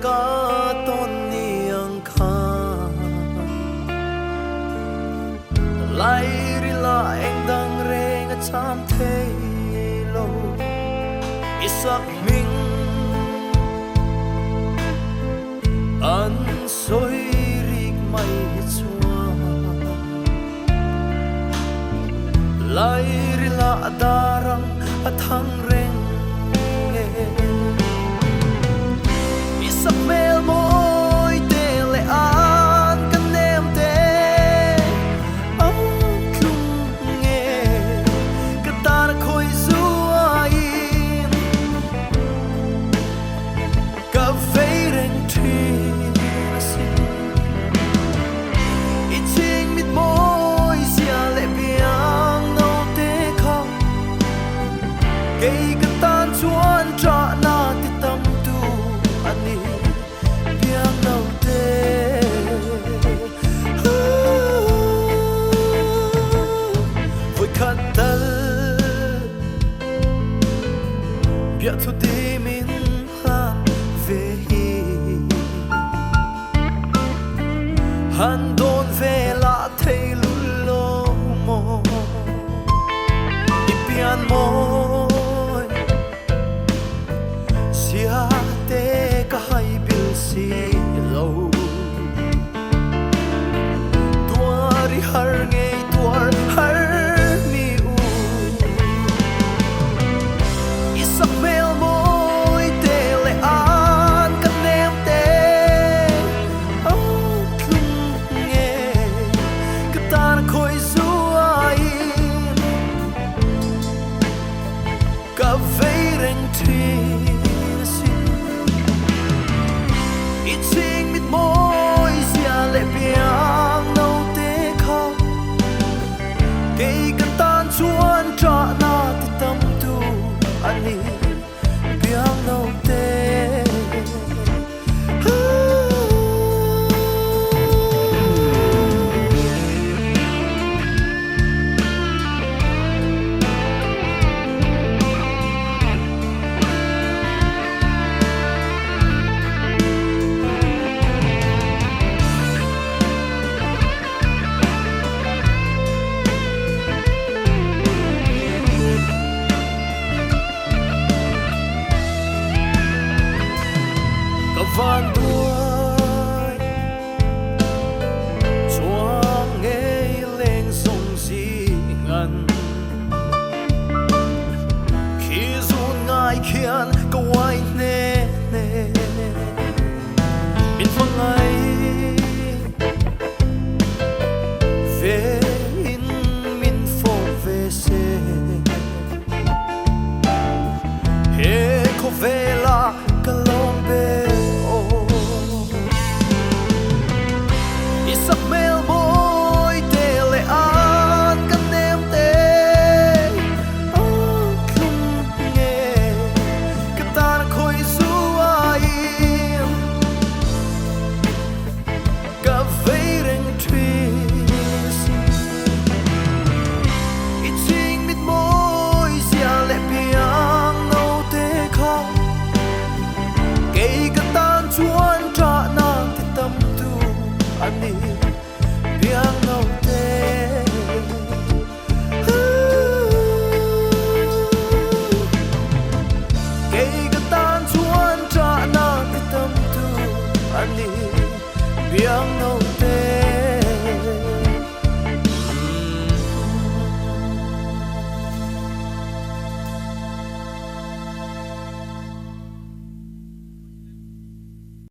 cả tôn niang khan lại ri la anh đang reng a cham thế lo isak mình an soi rik mai chua lại ri la darang a thang reng isak mel moi te le an kan nem te am klung nge ka tar khoi zuain ka veireng thin sin I ching mit moi sia le biang no te khong kei ka tan chuan tra na ti tam tu ani biang no te voi khat tal bia thu di min ha ve hi han don ve la thei lu lo mo I pian moi sia te ka hai bil si lo tuari har ngei tuar har mi u isak mel moi te le an kan nem te au klung nge ka tar khoi zuain ka veireng thin sin I ching mit moi sia le biang no te khong kei ka tan chuan tra na ti tam tu ani biang no te van đuôi choang nghe lên sông si ngân khi run ngài khian câu ai nè nè in phong ai về